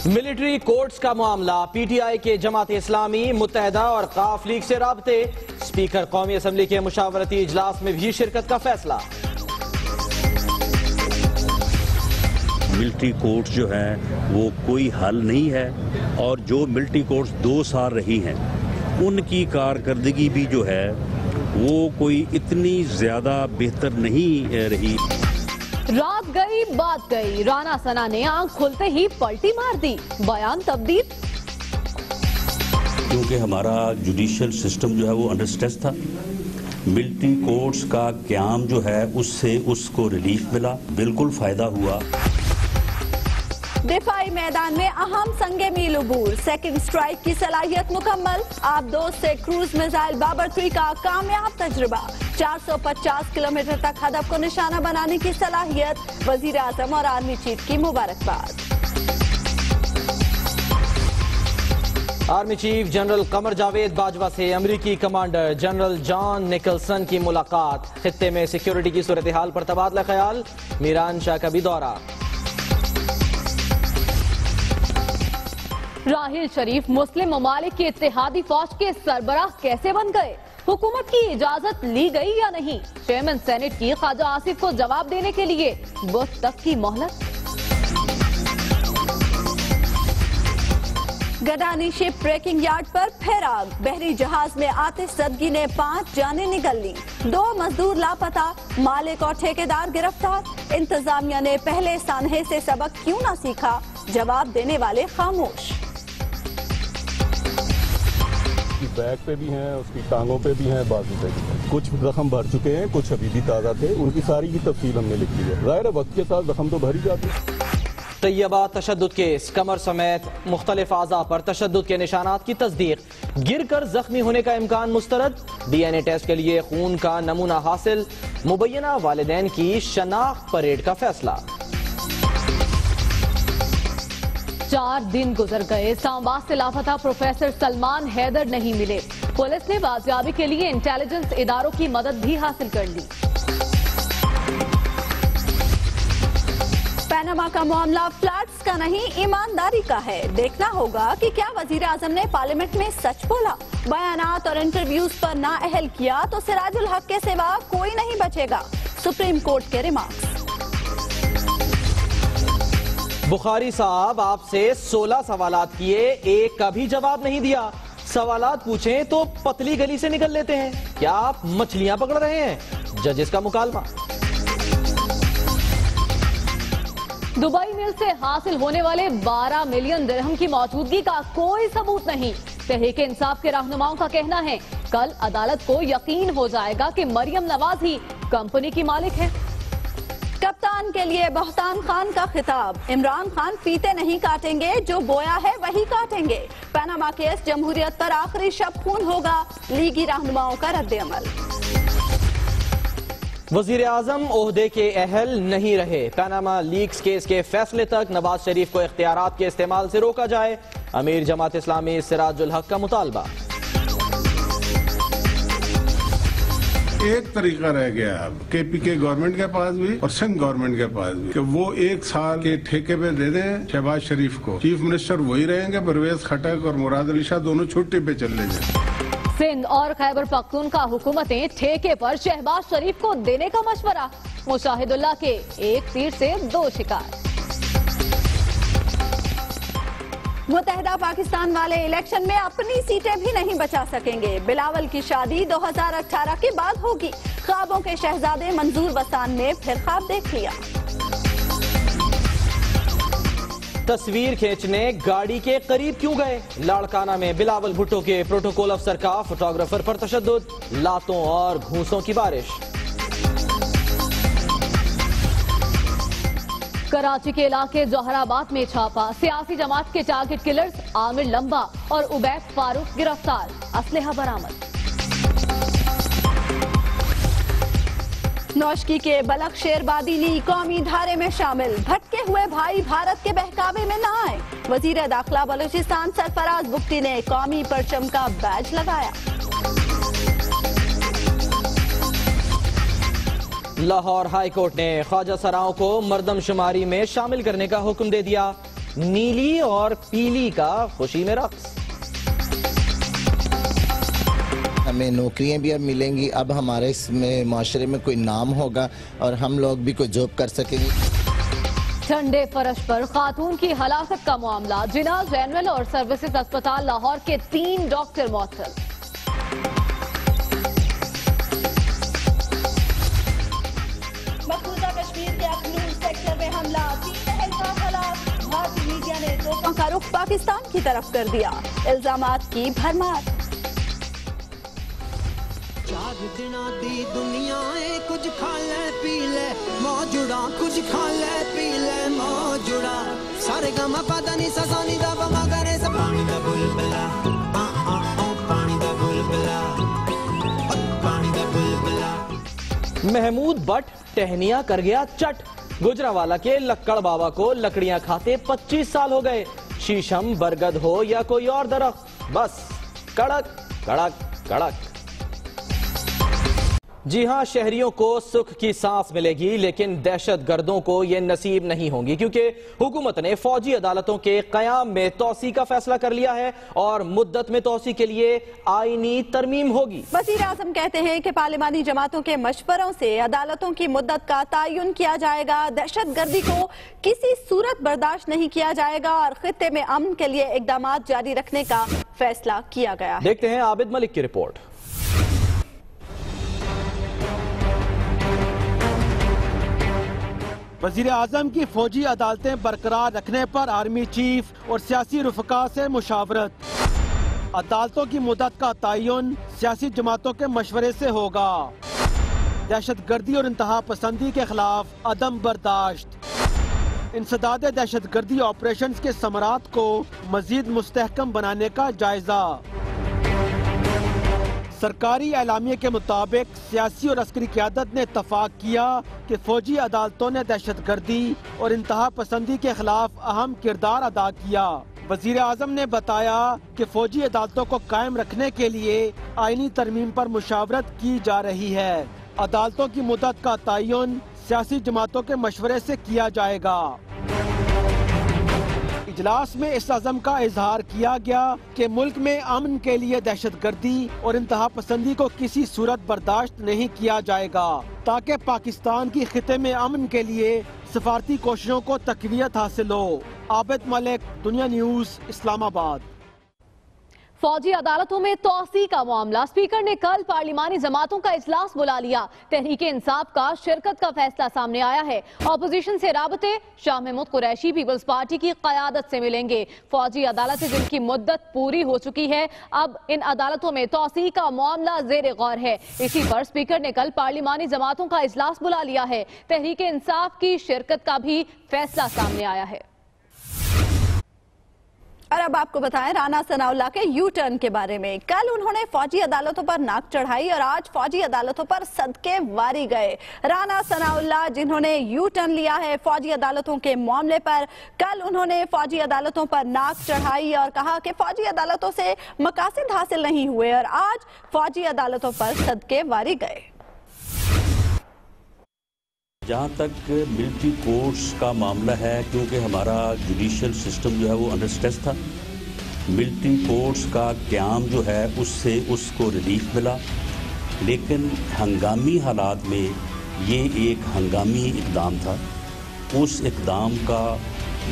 Military courts का मामला, PTI के जमात इस्लामी, मुत्तहदा और काफ लीग से राब्ते। स्पीकर कौमी असम्बली के मुशावरती इजलास में भी शिरकत का फैसला। मिलिट्री कोर्ट्स जो है वो कोई हल नहीं है और जो मिलिट्री कोर्ट्स 2 साल रही हैं उनकी कारकर्दगी भी जो है वो कोई इतनी ज्यादा बेहतर नहीं रही। रात गई बात गई, राना सना ने आंख खुलते ही पलटी मार दी, बयान तब्दील। क्योंकि हमारा जुडिशियल सिस्टम जो है वो अंडर स्ट्रेस था, मिलिट्री कोर्ट्स का क्याम जो है उससे उसको रिलीफ मिला, बिल्कुल फायदा हुआ। दिफाई मैदान में अहम संगे मील उबूर, सेकंड स्ट्राइक की सलाहियत मुकम्मल। आबदोज से क्रूज मिसाइल बाबर 3 का कामयाब तजुर्बा, 450 किलोमीटर तक हदफ को निशाना बनाने की सलाहियत। वजीर आजम और आर्मी चीफ की मुबारकबाद। Army chief general Qamar Javed Bajwa से अमरीकी कमांडर जनरल जॉन निकलसन की मुलाकात। खित्ते में सिक्योरिटी की सूरत हाल पर तबादला ख्याल, मीरान शाह का भी दौरा। राहिल शरीफ मुस्लिम ममालिक की इत्तेहादी फौज के सरबराह कैसे बन गए? हुकूमत की इजाजत ली गई या नहीं? चेयरमैन सेनेट की ख्वाजा आसिफ को जवाब देने के लिए वक्त तक की मोहलत। गडानी शिप ब्रेकिंग यार्ड पर फिर आग, बहरी जहाज में आतिशज़दगी ने 5 जानें निगल ली, 2 मजदूर लापता, मालिक और ठेकेदार गिरफ्तार। इंतजामिया ने पहले सानहे से सबक क्यों ना सीखा? जवाब देने वाले खामोश। बैक पे भी हैं, उसकी टांगों पे भी हैं, बाजू पे भी हैं। कुछ जख्म भर चुके हैं, कुछ अभी भी ताज़ा थे, उनकी सारी की तफसील हमने लिख ली है। ज़ाहिर है वक्त के साथ जख्म तो भर ही जाते हैं। तैयबा तशद्दुद केस, कमर समेत मुख्तलिफ आज़ा पर तशद्दुद के निशानात की तस्दीक, गिरकर जख्मी होने का इम्कान मुस्तरद। डीएनए टेस्ट के लिए खून का नमूना हासिल, मुबैना वालिदैन की शनाख्त परेड का फैसला। 4 दिन गुजर गए, इस्लामाबाद से लापता प्रोफेसर सलमान हैदर नहीं मिले। पुलिस ने बाजियाबी के लिए इंटेलिजेंस इदारों की मदद भी हासिल कर ली। पनामा का मामला फ्लैट्स का नहीं, ईमानदारी का है। देखना होगा कि क्या वजीर आजम ने पार्लियामेंट में सच बोला, बयानात और इंटरव्यूज पर नाअहल किया तो सिराजुल हक के सिवा कोई नहीं बचेगा। सुप्रीम कोर्ट के रिमार्क्स। बुखारी साहब आपसे 16 सवालात किए, एक का भी जवाब नहीं दिया। सवालात पूछें तो पतली गली से निकल लेते हैं, क्या आप मछलियां पकड़ रहे हैं? जजेस का मुकालमा। दुबई मिल से हासिल होने वाले 12 मिलियन दिरहम की मौजूदगी का कोई सबूत नहीं। तहरीक इंसाफ के रहनुमाओं का कहना है कल अदालत को यकीन हो जाएगा कि मरियम नवाज ही कंपनी की मालिक है। कप्तान के लिए बहतान खान का खिताब, इमरान खान फीते नहीं काटेंगे, जो बोया है वही काटेंगे। पनामा केस जमहूरियत पर आखिरी शब खून होगा, लीगी रहनुमाओं का रद्द-ए-अमल। वजीर आजम ओहदे के अहल नहीं रहे, पनामा लीक्स केस के फैसले तक नवाज शरीफ को इख्तियारात के इस्तेमाल से रोका जाए। अमीर जमात इस्लामी सिराजुल हक का मुतालबा। एक तरीका रह गया अब केपीके गवर्नमेंट के पास भी और सिंध गवर्नमेंट के पास भी कि वो 1 साल के ठेके पे दे दें शहबाज शरीफ को। चीफ मिनिस्टर वही रहेंगे, परवेज खटक और मुराद अली शाह दोनों छुट्टी पे चले जाए। सिंध और खैबर पख्तूनख्वा हुकूमतें ठेके पर शहबाज शरीफ को देने का मशवरा, मुशाहिदुल्लाह के एक तीर से 2 शिकार। मुत्तहदा पाकिस्तान वाले इलेक्शन में अपनी सीटें भी नहीं बचा सकेंगे। बिलावल की शादी 2018 के बाद होगी। ख्वाबों के शहजादे मंजूर वसान ने फिर ख्वाब देख लिया। तस्वीर खींचने गाड़ी के करीब क्यों गए? लाड़काना में बिलावल भुट्टो के प्रोटोकॉल अफसर का फोटोग्राफर पर तशद्दुद, लातों और घूंसों की बारिश। कराची के इलाके जौहराबाद में छापा, सियासी जमात के टारगेट किलर्स आमिर लंबा और उबैद फारूक गिरफ्तार, असलहा बरामद। नौशकी के बलख शेरबादीनी कौमी धारे में शामिल, भटके हुए भाई भारत के बहकावे में न आए। वजीर दाखिला बलूचिस्तान सरफराज बुख्ती ने कौमी परचम का बैज लगाया। लाहौर हाई कोर्ट ने ख्वाजा सराओं को मर्दमशुमारी में शामिल करने का हुक्म दे दिया। नीली और पीली का खुशी में रक्स। हमें नौकरियां भी अब मिलेंगी, अब हमारे इसमें माशरे में कोई नाम होगा और हम लोग भी कोई जॉब कर सकेंगे। ठंडे फर्श पर खातून की हलाकत का मामला, जिना जनरल और सर्विसेज अस्पताल लाहौर के 3 डॉक्टर मौतल। मकबूजा कश्मीर के अखनूर सेक्टर में हमला, 3 एहलकार हलाक। भारतीय मीडिया ने तोपों का रुख पाकिस्तान की तरफ कर दिया, इल्जामात की भरमार। चार दिना दी दुनिया है, कुछ खा ले पी ले मौजुड़ा, कुछ खा ले पी ले मौजुड़ा। सारे गमा पता नहीं सजानी दा बमा करे सब पानी दा बुलबुला, पानी दा बुलबुला, पानी दा बुलबुला। महमूद भट्ट टहनिया कर गया चट। गुजरावाला के लक्कड़ बाबा को लकड़ियां खाते 25 साल हो गए। शीशम, बरगद हो या कोई और दरख्त, बस कड़क कड़क कड़क। जी हां, शहरियों को सुख की सांस मिलेगी, लेकिन दहशत गर्दों को यह नसीब नहीं होंगी, क्योंकि हुकूमत ने फौजी अदालतों के कयाम में तोसी का फैसला कर लिया है और मुद्दत में तोसी के लिए आईनी तरमीम होगी। वजीर आजम कहते हैं कि पार्लिमानी जमातों के मशवरों से अदालतों की मुद्दत का तयन किया जाएगा, दहशत गर्दी को किसी सूरत बर्दाश्त नहीं किया जाएगा और खित्ते में अमन के लिए इकदाम जारी रखने का फैसला किया गया है। देखते हैं आबिद मलिक की रिपोर्ट। वजीर आजम की फौजी अदालतें बरकरार रखने पर आर्मी चीफ और सियासी रुफका से मुशावरत। अदालतों की मुद्दत का तयन सियासी जमातों के मशवरे से होगा। दहशत गर्दी और इंतहा पसंदी के खिलाफ अदम बर्दाश्त। इंसदाद दहशत गर्दी ऑपरेशन के समरात को मजीद मुस्तहकम बनाने का जायजा। सरकारी एलामिये के मुताबिक सियासी और अस्करी क़यादत ने इत्तफाक किया कि फौजी अदालतों ने दहशत गर्दी और इंतहा पसंदी के खिलाफ अहम किरदार अदा किया। वजीर आजम ने बताया कि फौजी अदालतों को कायम रखने के लिए आईनी तरमीम पर मुशावरत की जा रही है। अदालतों की मुद्दत का तयन सियासी जमातों के मशवरे से किया जाएगा। इजलास में इस अज़म का इजहार किया गया कि मुल्क में अमन के लिए दहशत गर्दी और इंतहा पसंदी को किसी सूरत बर्दाश्त नहीं किया जाएगा, ताकि पाकिस्तान की खिते में अमन के लिए सफारती कोशिशों को तकवीयत हासिल हो। आबिद मलिक, दुनिया न्यूज, इस्लामाबाद। फौजी अदालतों में तोसी का मामला, स्पीकर ने कल पार्लिमानी जमातों का इजलास बुला लिया। तहरीक इंसाफ का शिरकत का फैसला सामने आया है। ऑपोजिशन से राबते, शाह महमूद कुरैशी पीपल्स पार्टी की क़यादत से मिलेंगे। फौजी अदालतें जिनकी मुद्दत पूरी हो चुकी है, अब इन अदालतों में तोसी का मामला ज़ेर गौर है। इसी पर स्पीकर ने कल पार्लिमानी जमातों का इजलास बुला लिया है। तहरीक इंसाफ की शिरकत का भी फैसला सामने आया है। और अब आपको बताएं राना सनाउल्लाह के यू टर्न के बारे में। कल उन्होंने फौजी अदालतों पर नाक चढ़ाई और आज फौजी अदालतों पर सदके वारी गए। राना सनाउल्लाह जिन्होंने यू टर्न लिया है फौजी अदालतों के मामले पर, कल उन्होंने फौजी अदालतों पर नाक चढ़ाई और कहा कि फौजी अदालतों से मकासद हासिल नहीं हुए और आज फौजी अदालतों पर सदके वारी गए। जहाँ तक मिलिट्री कोर्ट्स का मामला है, क्योंकि हमारा जुडिशल सिस्टम जो है वो अंडर स्ट्रेस था, मिलिट्री कोर्ट्स का क़याम जो है उससे उसको रिलीफ मिला, लेकिन हंगामी हालात में ये एक हंगामी इक़दाम था। उस इक़दाम का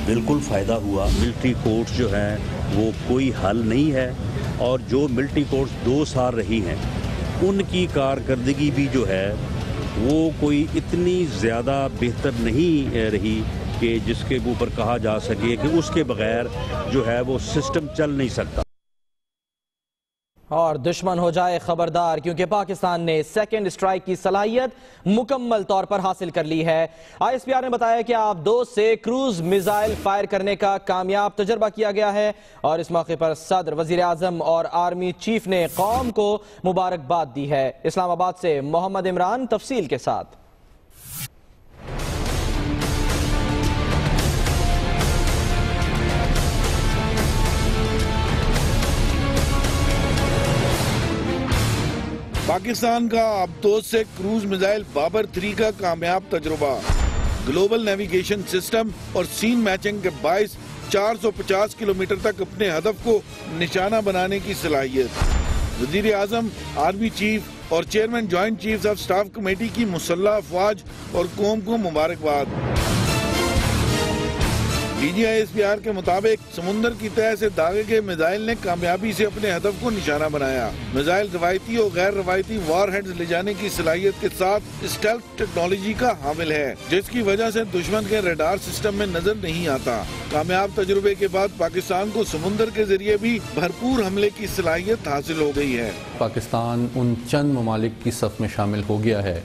बिल्कुल फ़ायदा हुआ। मिलिट्री कोर्ट्स जो है वो कोई हल नहीं है और जो मिलिट्री कोर्ट्स 2 साल रही हैं उनकी कारकर्दगी भी जो है वो कोई इतनी ज़्यादा बेहतर नहीं रही कि जिसके ऊपर कहा जा सके कि उसके बगैर जो है वो सिस्टम चल नहीं सकता। और दुश्मन हो जाए खबरदार, क्योंकि पाकिस्तान ने सेकंड स्ट्राइक की सलाहियत मुकम्मल तौर पर हासिल कर ली है। ISPR ने बताया कि आप-2 से क्रूज मिसाइल फायर करने का कामयाब तजर्बा किया गया है और इस मौके पर सदर, वजीर आजम और आर्मी चीफ ने कौम को मुबारकबाद दी है। इस्लामाबाद से मोहम्मद इमरान तफसील के साथ। पाकिस्तान का अब-2 से क्रूज मिसाइल बाबर 3 का कामयाब तजुर्बा। ग्लोबल नेविगेशन सिस्टम और सीन मैचिंग के बाइस 450 किलोमीटर तक अपने हदफ को निशाना बनाने की सलाहियत। वजीर आजम, आर्मी चीफ और chairman joint chiefs of staff committee की मुसल्लह अफवाज और कौम को मुबारकबाद। DGISPR के मुताबिक समुंदर की तह से दागे के मिसाइल ने कामयाबी से अपने हदफ को निशाना बनाया। मिसाइल रवायती और गैर रवायती वारहेड्स ले जाने की सलाहियत के साथ स्टेल्थ टेक्नोलॉजी का हामिल है, जिसकी वजह से दुश्मन के रडार सिस्टम में नजर नहीं आता। कामयाब तजुर्बे के बाद पाकिस्तान को समुंदर के जरिए भी भरपूर हमले की सलाहियत हासिल हो गई है। पाकिस्तान उन चंद ममालिक की सफ में शामिल हो गया है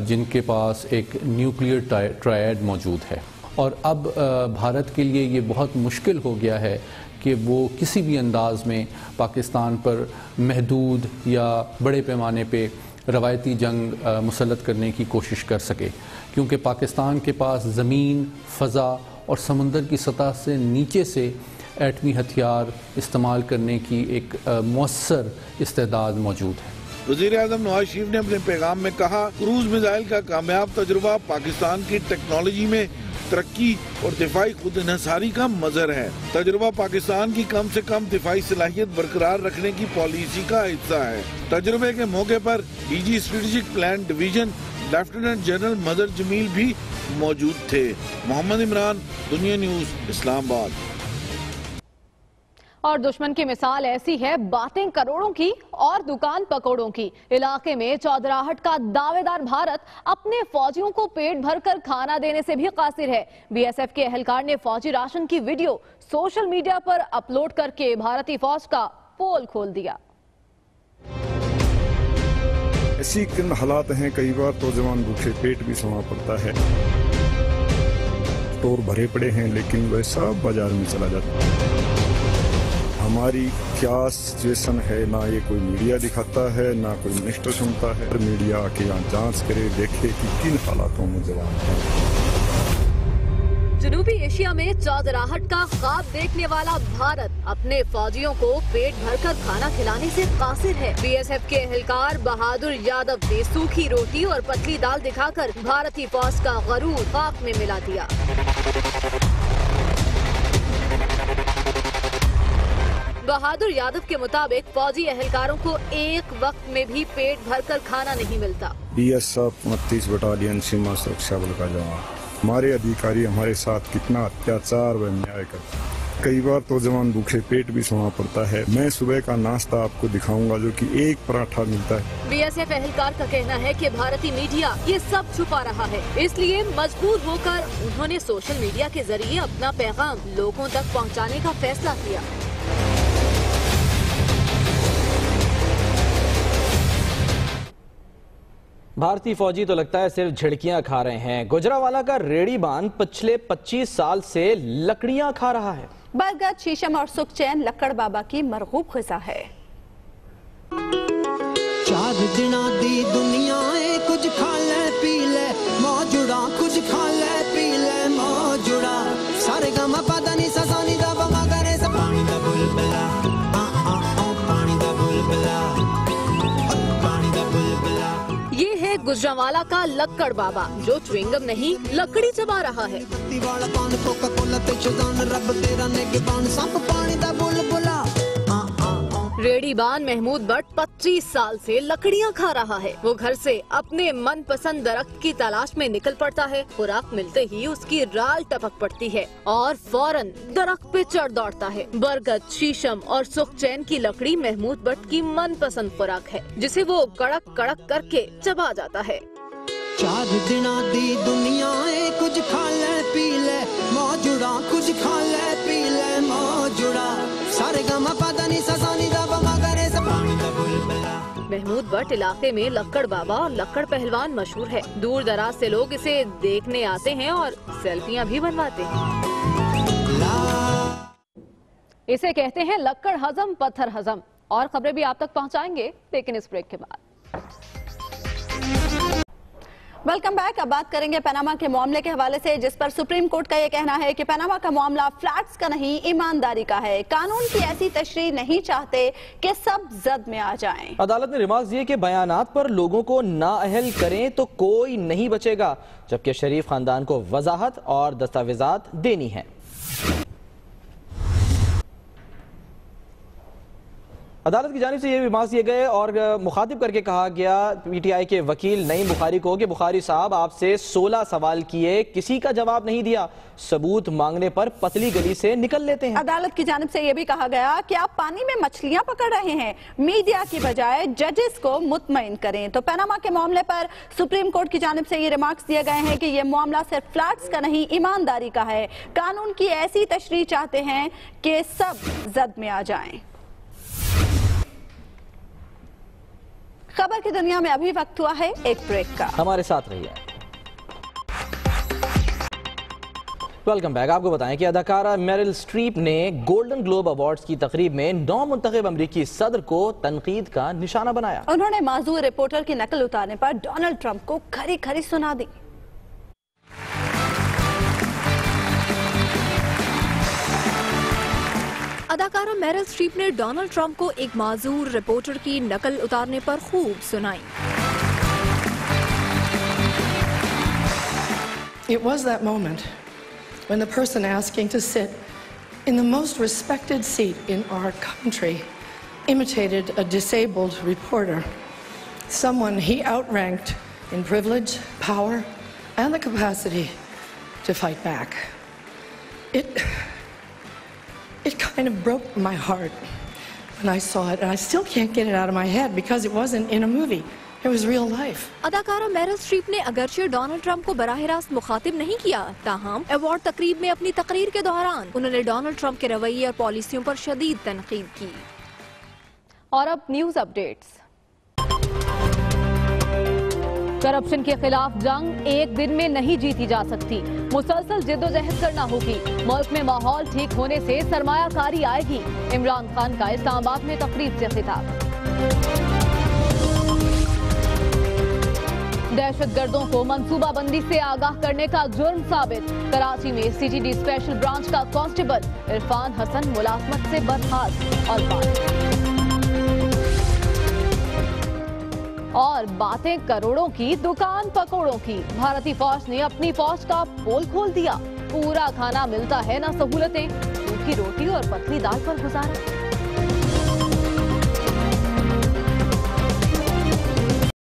जिनके पास एक न्यूक्लियर ट्रायड मौजूद है, और अब भारत के लिए ये बहुत मुश्किल हो गया है कि वो किसी भी अंदाज में पाकिस्तान पर महदूद या बड़े पैमाने पे रवायती जंग मुसल्लत करने की कोशिश कर सके, क्योंकि पाकिस्तान के पास ज़मीन, फ़ज़ा और समंदर की सतह से नीचे से एटमी हथियार इस्तेमाल करने की एक मौसर इस्तेदाद मौजूद है। वज़ीर आज़म नवाज शरीफ ने अपने पैगाम में कहा, क्रूज मिसाइल का कामयाब तजुर्बा पाकिस्तान की टेक्नोलॉजी में तरक्की और दिफाई खुद इन्हसारी का मजर है। तजुर्बा पाकिस्तान की कम से कम दिफाई सलाहियत बरकरार रखने की पॉलिसी का हिस्सा है। तजुर्बे के मौके पर DG strategic plan division lieutenant general मदर जमील भी मौजूद थे। मोहम्मद इमरान, दुनिया न्यूज, इस्लामाबाद। और दुश्मन की मिसाल ऐसी है, बातें करोड़ों की और दुकान पकौड़ों की। इलाके में चौधराहट का दावेदार भारत अपने फौजियों को पेट भरकर खाना देने से भी कासिर है। BSF के एहलकार ने फौजी राशन की वीडियो सोशल मीडिया पर अपलोड करके भारतीय फौज का पोल खोल दिया। ऐसी हालात हैं, कई बार तो जवान भूखे पेट भी सोना पड़ता है। स्टोर भरे पड़े हैं लेकिन वह सब बाजार में चला जाता है। हमारी क्या सिचुएशन है, ना ये कोई मीडिया दिखाता है, ना कोई मिनिस्टर सुनता है। मीडिया आके यहाँ जांच करे, देखे कि किन हालातों में जवान है। जनूबी एशिया में चौधराहट का ख्वाब देखने वाला भारत अपने फौजियों को पेट भरकर खाना खिलाने से कासिर है। BSF के एहलकार बहादुर यादव ने सूखी रोटी और पतली दाल दिखाकर भारतीय फौज का गरूर खाक में मिला दिया। बहादुर यादव के मुताबिक फौजी एहलकारों को एक वक्त में भी पेट भरकर खाना नहीं मिलता। BSF 29 बटालियन सीमा सुरक्षा बल का जवान, हमारे अधिकारी हमारे साथ कितना अत्याचार व अन्याय करते हैं। कई बार तो जवान भूखे पेट भी सोना पड़ता है। मैं सुबह का नाश्ता आपको दिखाऊंगा जो कि एक पराठा मिलता है। BSF एहलकार का कहना है कि भारतीय मीडिया ये सब छुपा रहा है, इसलिए मजबूर होकर उन्होंने सोशल मीडिया के जरिए अपना पैगाम लोगों तक पहुँचाने का फैसला किया। भारतीय फौजी तो लगता है सिर्फ झिड़कियां खा रहे हैं। गुजरावाला का रेडी बांध पिछले 25 साल से लकड़ियां खा रहा है। बरगद, शीशम और सुखचैन लक्कड़ बाबा की मरगूब ग़िज़ा है। 4 दिना दी दुनिया है, कुछ खा ले पी ले मौजुड़ा, कुछ खा ले पी ले मौजुड़ा। सारे गमा पता नहीं ससानी दा बमा करे से पानी दा बुलबुला, पानी दा बुलबुला, पानी दा बुलबुला। ये है गुजरावाला का लक्कड़ बाबा जो च्युइंगम नहीं लकड़ी चबा रहा है। रेडीबान महमूद भट्ट 25 साल से लकड़ियां खा रहा है। वो घर से अपने मनपसंद दरख्त की तलाश में निकल पड़ता है। खुराक मिलते ही उसकी राल टपक पड़ती है और फौरन दरख्त पे चढ़ दौड़ता है। बरगद, शीशम और सुखचैन की लकड़ी महमूद भट्ट की मनपसंद खुराक है, जिसे वो कड़क कड़क करके चबा जाता है। 4 दिना दी दुनिया है, कुछ खा ले पी ले मौजुड़ा, कुछ खा ले पी ले मौजुड़ा। सारे गमा पता नहीं ससानी दा बमा करे से पानी दा बुलबुला। महमूद भट्ट इलाके में लक्कड़ बाबा और लक्कड़ पहलवान मशहूर है। दूर दराज से लोग इसे देखने आते हैं और सेल्फियां भी बनवाते हैं। इसे कहते हैं लक्कड़ हजम, पत्थर हजम। और खबरें भी आप तक पहुंचाएंगे, लेकिन इस ब्रेक के बाद। Welcome back. अब बात करेंगे पनामा के मामले के हवाले से, जिस पर सुप्रीम कोर्ट का ये कहना है कि पनामा का मामला फ्लैट्स का नहीं, ईमानदारी का है। कानून की ऐसी तशरीह नहीं चाहते कि सब जद में आ जाएं। अदालत ने रिमार्क दिए कि बयानात पर लोगों को नाअहल करें तो कोई नहीं बचेगा, जबकि शरीफ खानदान को वजाहत और दस्तावेजात देनी है। अदालत की जानिब से ये भी मार्क्स दिए गए और मुखातिब करके कहा गया पीटीआई के वकील नईम बुखारी को कि बुखारी साहब आपसे 16 सवाल किए, किसी का जवाब नहीं दिया, सबूत मांगने पर पतली गली से निकल लेते हैं। अदालत की जानिब से यह भी कहा गया कि आप पानी में मछलियां पकड़ रहे हैं, मीडिया की बजाय जजेस को मुतमईन करें। तो पनामा के मामले पर सुप्रीम कोर्ट की जानिब से ये रिमार्क्स दिए गए हैं कि ये मामला सिर्फ फ्लैट्स का नहीं, ईमानदारी का है। कानून की ऐसी तशरीह चाहते हैं कि सब जद में आ जाएं। खबर की दुनिया में अभी वक्त हुआ है एक ब्रेक का, हमारे साथ रहिए। Welcome back. आपको बताएं कि अदाकारा मेरिल स्ट्रीप ने गोल्डन ग्लोब अवार्ड्स की तकरीब में नौमुंतखब अमरीकी सदर को तनकीद का निशाना बनाया। उन्होंने माजूर रिपोर्टर की नकल उतारने पर डोनाल्ड ट्रंप को खरी खरी सुना दी। अदाकारा मेरिल स्ट्रीप ने डोनाल्ड ट्रंप को एक माजूर रिपोर्टर की नकल उतारने पर खूब सुनाई। It was that moment when the person asking to sit in the most respected seat in our country imitated a disabled reporter, someone he outranked in privilege, power, and the capacity to fight back. It kind of broke my heart when I saw it, and I still can't get it out of my head because it wasn't in a movie. It was real life. अदाकारा Meryl Streep ने अगरचे Donald Trump को बराह रास्त मुखातिब नहीं किया, ताहम award तकरीब में अपनी तकरीर के दौरान उन्होंने डोनाल्ड ट्रंप के रवैये और पॉलिसियों पर शदीद तनकीद की। और अब न्यूज अपडेट्स। करप्शन के खिलाफ जंग एक दिन में नहीं जीती जा सकती, मुसलसल जिद्दोजहद करना होगी। मुल्क में माहौल ठीक होने से सरमायाकारी आएगी। इमरान खान का इस्लामाबाद में तकरीब से खिताब। दहशतगर्दों को मंसूबाबंदी से आगाह करने का जुर्म साबित। कराची में सीटीडी स्पेशल ब्रांच का कांस्टेबल इरफान हसन मुलाजमत से बर्खास्त। और बातें करोड़ों की, दुकान पकोड़ों की। भारतीय फौज ने अपनी फौज का पोल खोल दिया। पूरा खाना मिलता है ना सहूलतें, सूखी रोटी और पतली दाल पर गुजारा।